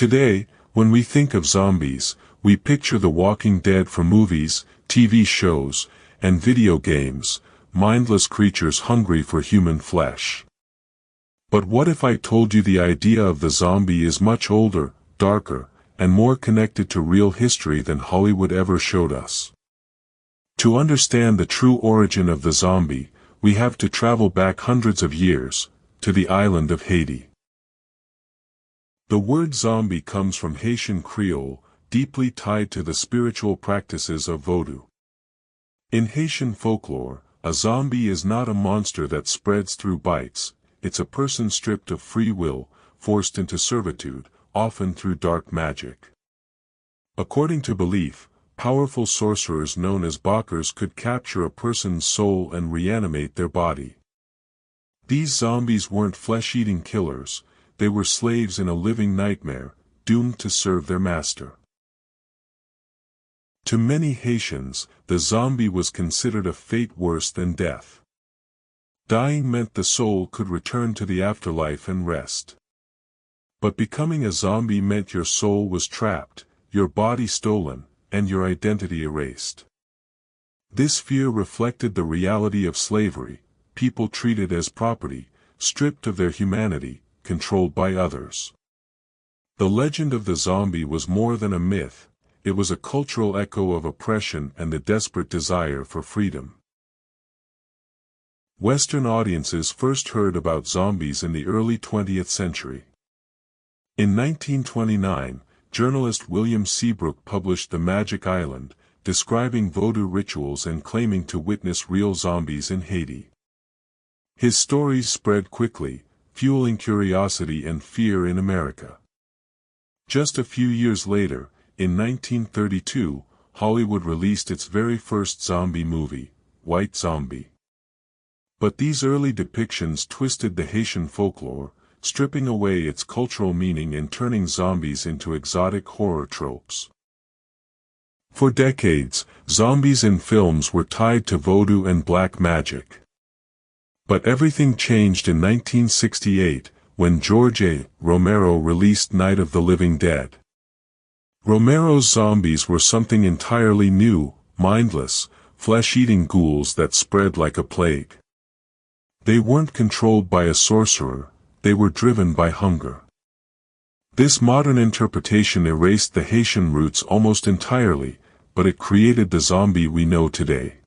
Today, when we think of zombies, we picture the Walking Dead from movies, TV shows, and video games, mindless creatures hungry for human flesh. But what if I told you the idea of the zombie is much older, darker, and more connected to real history than Hollywood ever showed us? To understand the true origin of the zombie, we have to travel back hundreds of years, to the island of Haiti. The word zombie comes from Haitian Creole, deeply tied to the spiritual practices of Vodou. In Haitian folklore, a zombie is not a monster that spreads through bites, it's a person stripped of free will, forced into servitude, often through dark magic. According to belief, powerful sorcerers known as bakers could capture a person's soul and reanimate their body. These zombies weren't flesh-eating killers, they were slaves in a living nightmare, doomed to serve their master. To many Haitians, the zombie was considered a fate worse than death. Dying meant the soul could return to the afterlife and rest. But becoming a zombie meant your soul was trapped, your body stolen, and your identity erased. This fear reflected the reality of slavery, people treated as property, stripped of their humanity, controlled by others. The legend of the zombie was more than a myth, it was a cultural echo of oppression and the desperate desire for freedom. Western audiences first heard about zombies in the early 20th century. In 1929, journalist William Seabrook published The Magic Island, describing Vodou rituals and claiming to witness real zombies in Haiti. His stories spread quickly, fueling curiosity and fear in America. Just a few years later, in 1932, Hollywood released its very first zombie movie, White Zombie. But these early depictions twisted the Haitian folklore, stripping away its cultural meaning and turning zombies into exotic horror tropes. For decades, zombies in films were tied to Vodou and black magic. But everything changed in 1968, when George A. Romero released Night of the Living Dead. Romero's zombies were something entirely new, mindless, flesh-eating ghouls that spread like a plague. They weren't controlled by a sorcerer, they were driven by hunger. This modern interpretation erased the Haitian roots almost entirely, but it created the zombie we know today.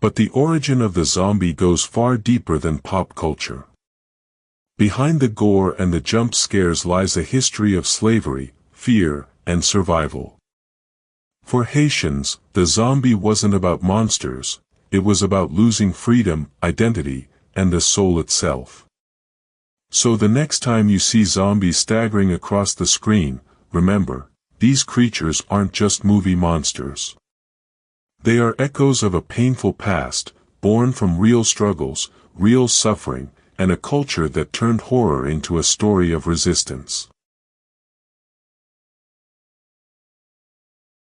But the origin of the zombie goes far deeper than pop culture. Behind the gore and the jump scares lies a history of slavery, fear, and survival. For Haitians, the zombie wasn't about monsters, it was about losing freedom, identity, and the soul itself. So the next time you see zombies staggering across the screen, remember, these creatures aren't just movie monsters. They are echoes of a painful past, born from real struggles, real suffering, and a culture that turned horror into a story of resistance.